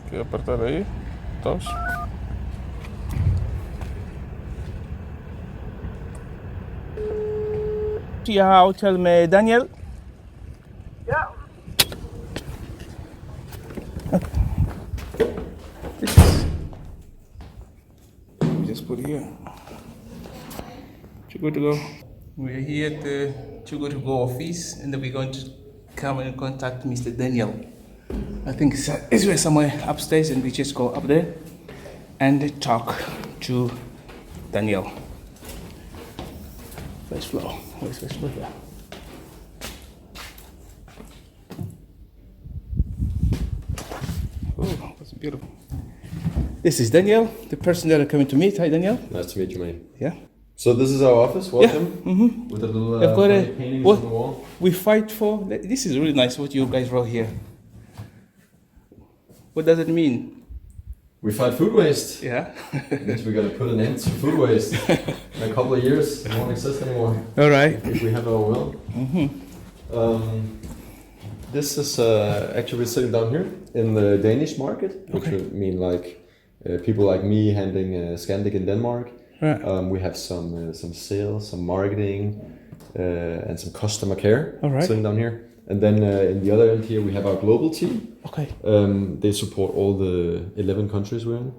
que apertar ahí. Dos. See how tell me Daniel? Yeah. Just put here. Too good to go. We're here at the Too Good to Go office, and then we're going to come and contact Mr. Daniel. I think it's where somewhere upstairs, and we just go up there and talk to Daniel. First floor. Where's first floor here? Oh, that's beautiful. This is Daniel, the person that are coming to meet. Hi, Daniel. Nice to meet you, mate. Yeah. So this is our office. Welcome. With a little I've got a paintings what on the wall. we fight for. This is really nice. What you guys wrote here. What does it mean? We fight food waste. Yeah. Means we're gonna put an end to food waste. In a couple of years, it won't exist anymore. All right. If we have our will. This is actually we're sitting down here in the Danish market, which Okay. would mean like people like me handling Scandic in Denmark. Right. We have some sales, some marketing, and some customer care All right. sitting down here. And then in the other end here we have our global team. Okay. They support all the 11 countries we're in.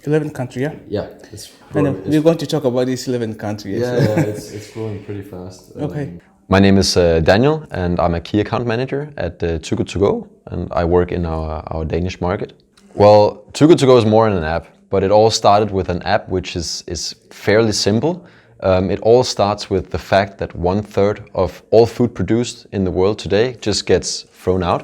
11 country, yeah. Yeah, it's And growing, we're going to talk about these 11 countries. yeah, it's growing pretty fast. Okay. My name is Daniel, and I'm a key account manager at Too Good To Go, and I work in our Danish market. Well, Too Good To Go is more than an app, but it all started with an app which is fairly simple. It all starts with the fact that 1/3 of all food produced in the world today just gets thrown out.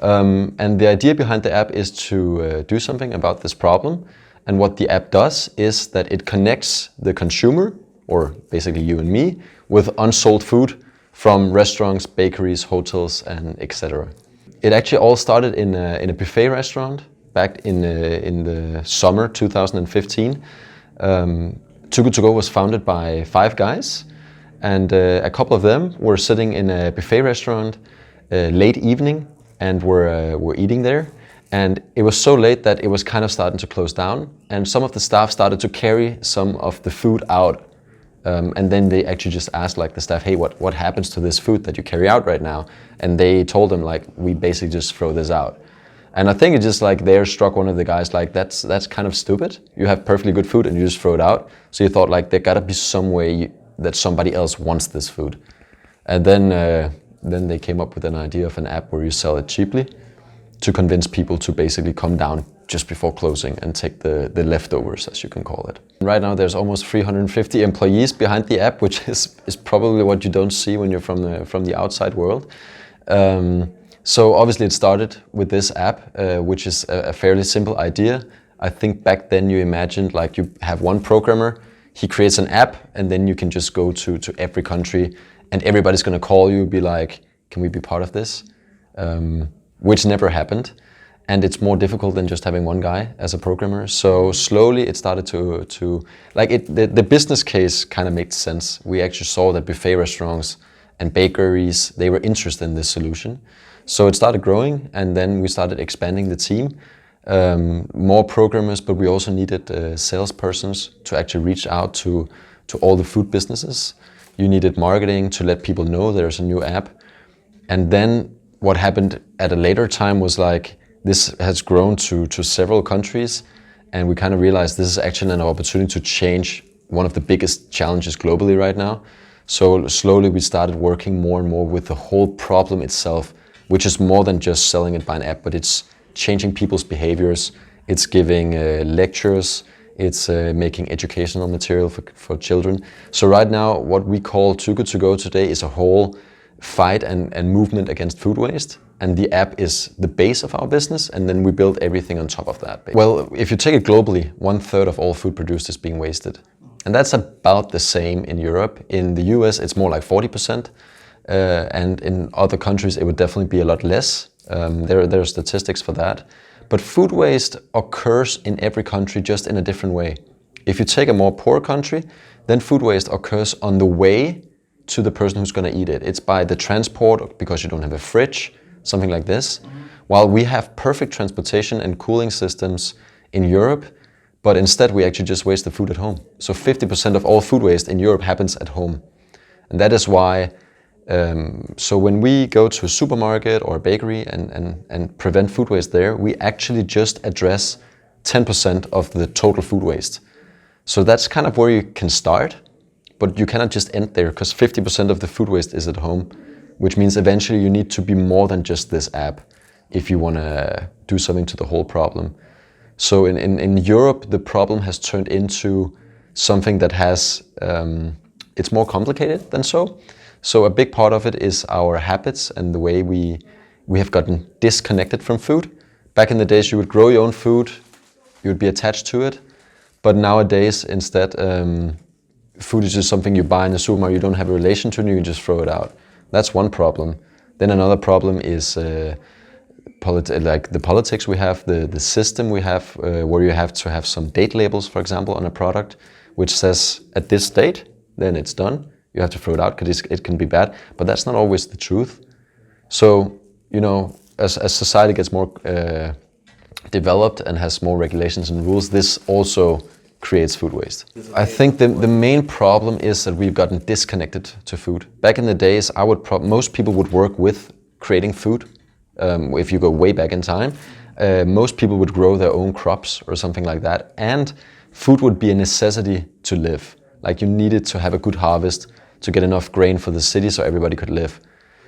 And the idea behind the app is to do something about this problem. And what the app does is that it connects the consumer, or basically you and me, with unsold food from restaurants, bakeries, hotels, and etc. It actually all started in a buffet restaurant back in the summer 2015. Too Good To Go was founded by 5 guys, and a couple of them were sitting in a buffet restaurant late evening and were eating there. And it was so late that it was kind of starting to close down, and some of the staff started to carry some of the food out. And then they actually just asked like the staff, hey, what happens to this food that you carry out right now? And they told them like, we basically just throw this out. And I think it just like there struck one of the guys like, that's kind of stupid. You have perfectly good food and you just throw it out. So you thought like there gotta be some way that somebody else wants this food. And then they came up with an idea of an app where you sell it cheaply to convince people to basically come down just before closing and take the leftovers, as you can call it. Right now there's almost 350 employees behind the app, which is probably what you don't see when you're from the outside world. So obviously it started with this app, which is a fairly simple idea. I think back then you imagined like you have one programmer, he creates an app, and then you can just go to every country and everybody's gonna call you, be like, can we be part of this? Which never happened. And it's more difficult than just having one guy as a programmer. So slowly it started to like the business case kind of made sense. We actually saw that buffet restaurants and bakeries, they were interested in this solution. So it started growing, and then we started expanding the team. More programmers, but we also needed salespersons to actually reach out to all the food businesses. You needed marketing to let people know there's a new app. And then what happened at a later time was like, this has grown to several countries, and we kind of realized this is actually an opportunity to change one of the biggest challenges globally right now. So slowly we started working more and more with the whole problem itself, which is more than just selling it by an app, but it's changing people's behaviors, it's giving lectures, it's making educational material for children. So right now, what we call Too Good To Go today is a whole fight and movement against food waste. And the app is the base of our business, and then we build everything on top of that. Well, if you take it globally, 1/3 of all food produced is being wasted. And that's about the same in Europe. In the US, it's more like 40%. And in other countries, it would definitely be a lot less. There are statistics for that. But food waste occurs in every country just in a different way. If you take a more poor country, then food waste occurs on the way to the person who's going to eat it. It's by the transport, because you don't have a fridge, something like this. while we have perfect transportation and cooling systems in Europe, but instead we actually just waste the food at home. So 50% of all food waste in Europe happens at home. And that is why, so when we go to a supermarket or a bakery and prevent food waste there, we actually just address 10% of the total food waste. So that's kind of where you can start, but you cannot just end there because 50% of the food waste is at home, which means eventually you need to be more than just this app if you want to do something to the whole problem. So in Europe, the problem has turned into something that has, it's more complicated than so. So a big part of it is our habits and the way we have gotten disconnected from food. Back in the days, you would grow your own food, you would be attached to it. But nowadays, instead, food is just something you buy in the supermarket, you don't have a relation to it, you just throw it out. That's one problem. Then another problem is like the politics we have, the system we have, where you have to have some date labels, for example, on a product, which says at this date, then it's done. You have to throw it out because it can be bad, but that's not always the truth. So, you know, as society gets more developed and has more regulations and rules, this also creates food waste. I think the main problem is that we've gotten disconnected to food. Back in the days, most people would work with creating food. If you go way back in time, most people would grow their own crops or something like that, and food would be a necessity to live. Like you needed to have a good harvest to get enough grain for the city so everybody could live.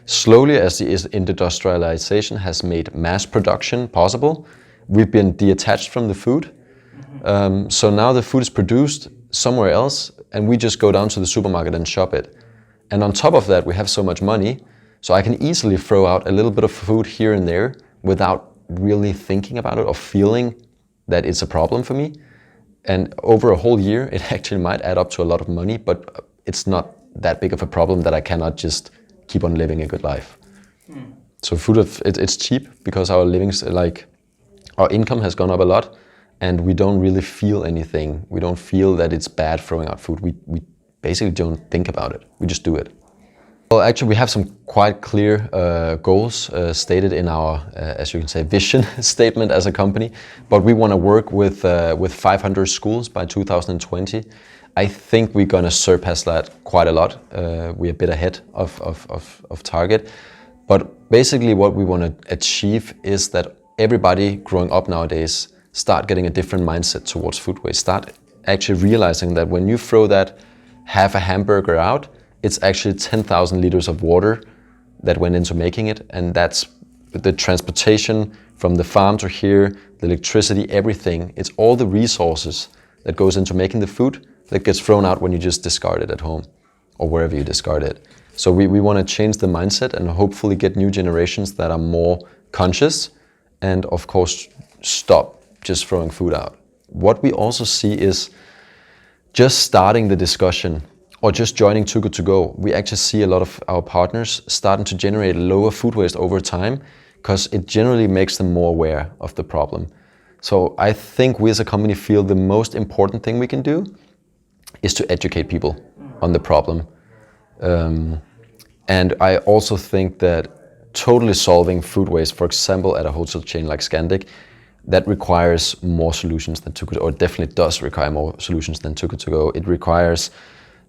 Slowly, as the industrialization has made mass production possible, we've been detached from the food. So now the food is produced somewhere else and we just go down to the supermarket and shop it. And on top of that, we have so much money, so I can easily throw out a little bit of food here and there without really thinking about it or feeling that it's a problem for me. And over a whole year, it actually might add up to a lot of money, but it's not that big of a problem that I cannot just keep on living a good life. So food, it's cheap because our our income has gone up a lot and we don't really feel anything. We don't feel that it's bad throwing out food. We basically don't think about it. We just do it. Well, actually, we have some quite clear goals stated in our, as you can say, vision statement as a company. But we want to work with 500 schools by 2020. I think we're going to surpass that quite a lot. We're a bit ahead of target. But basically, what we want to achieve is that everybody growing up nowadays start getting a different mindset towards food waste. Start actually realizing that when you throw that half a hamburger out, it's actually 10,000 liters of water that went into making it, and that's the transportation from the farm to here, the electricity, everything. It's all the resources that goes into making the food that gets thrown out when you just discard it at home or wherever you discard it. So we want to change the mindset and hopefully get new generations that are more conscious and of course stop just throwing food out. What we also see is just starting the discussion or just joining Too Good To Go, we actually see a lot of our partners starting to generate lower food waste over time because it generally makes them more aware of the problem. So I think we as a company feel the most important thing we can do is to educate people on the problem. And I also think that totally solving food waste, for example, at a hotel chain like Scandic, that requires more solutions than Too Good, or definitely does require more solutions than Too Good To Go. It requires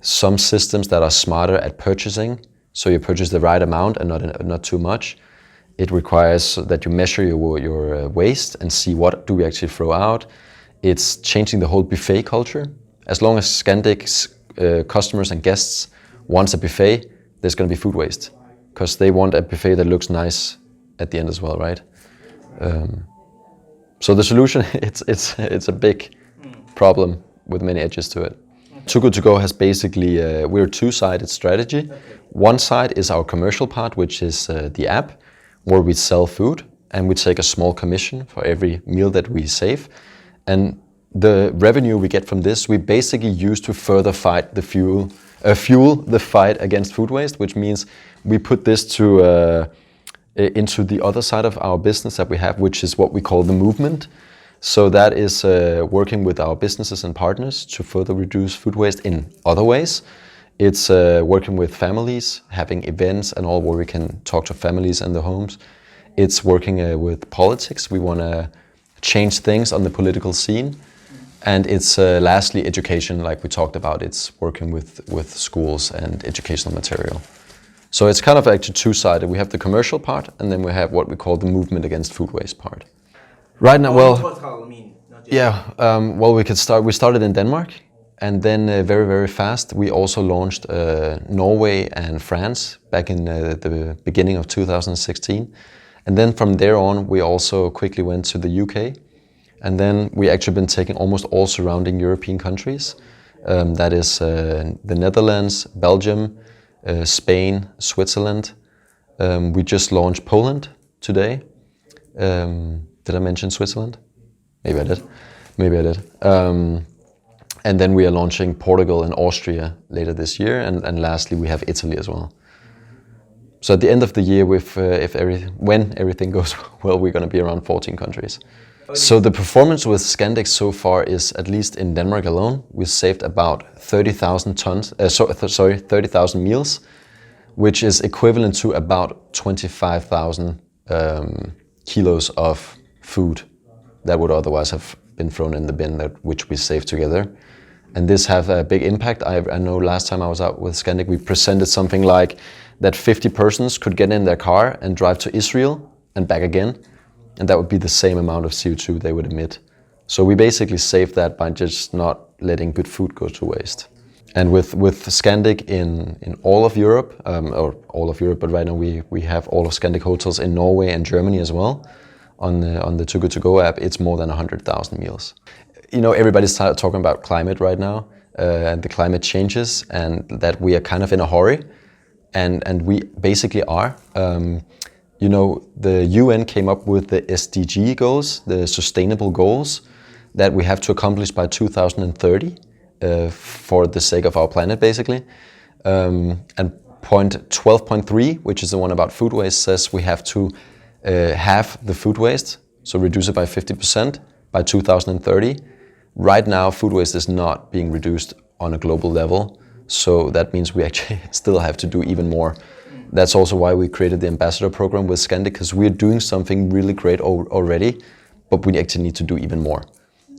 some systems that are smarter at purchasing, so you purchase the right amount and not too much. It requires that you measure your waste and see what do we actually throw out. It's changing the whole buffet culture. As long as Scandic's customers and guests want a buffet, there's going to be food waste because they want a buffet that looks nice at the end as well, right? So the solution, it's a big problem with many edges to it. Too Good To Go has basically, we're a two-sided strategy. One side is our commercial part, which is the app, where we sell food and we take a small commission for every meal that we save. And the revenue we get from this, we basically use to further fight the fuel the fight against food waste, which means we put this into the other side of our business that we have, which is what we call the movement. So that is working with our businesses and partners to further reduce food waste in other ways. It's working with families, having events and all where we can talk to families and the homes. It's working with politics. We want to change things on the political scene. And it's lastly education, like we talked about. It's working with schools and educational material. So it's kind of actually two-sided. We have the commercial part, and then we have what we call the movement against food waste part. Right now, well, yeah, well, we started in Denmark, and then very, very fast, we also launched Norway and France back in the beginning of 2016. And then from there on, we also quickly went to the UK. And then we actually been taking almost all surrounding European countries. That is the Netherlands, Belgium, Spain, Switzerland. We just launched Poland today. Did I mention Switzerland? Maybe I did. Maybe I did. And then we are launching Portugal and Austria later this year. And lastly, we have Italy as well. So at the end of the year, when everything goes well, we're going to be around 14 countries. So the performance with Scandic so far is, at least in Denmark alone, we've saved about 30,000 30,000 meals, which is equivalent to about 25,000 kilos of food that would otherwise have been thrown in the bin, which we saved together. And this have a big impact. I know last time I was out with Scandic, we presented something like that 50 persons could get in their car and drive to Israel and back again. And that would be the same amount of CO2 they would emit. So we basically saved that by just not letting good food go to waste. And with Scandic in all of Europe, or all of Europe, but right now we have all of Scandic hotels in Norway and Germany as well. On the Too Good To Go app, it's more than 100,000 meals. You know, everybody's talking about climate right now, and the climate changes, and that we are kind of in a hurry. And we basically are. You know, the UN came up with the SDG goals, the sustainable goals, that we have to accomplish by 2030 for the sake of our planet, basically. And point 12.3, which is the one about food waste, says we have to halve the food waste, so reduce it by 50% by 2030. Right now, food waste is not being reduced on a global level, so that means we actually still have to do even more. That's also why we created the ambassador program with Scandic, because we're doing something really great already, but we actually need to do even more.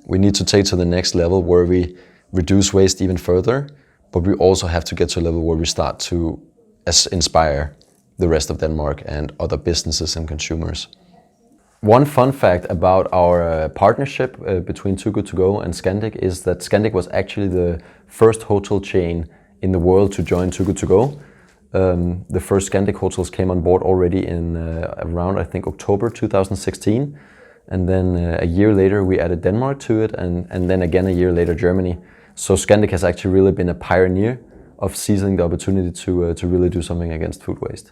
We need to take to the next level where we reduce waste even further, but we also have to get to a level where we start to inspire the rest of Denmark and other businesses and consumers. One fun fact about our partnership between Too Good To Go and Scandic is that Scandic was actually the first hotel chain in the world to join Too Good To Go. The first Scandic hotels came on board already in around, I think, October 2016. And then a year later, we added Denmark to it, and then again a year later, Germany. So Scandic has actually really been a pioneer of seizing the opportunity to really do something against food waste.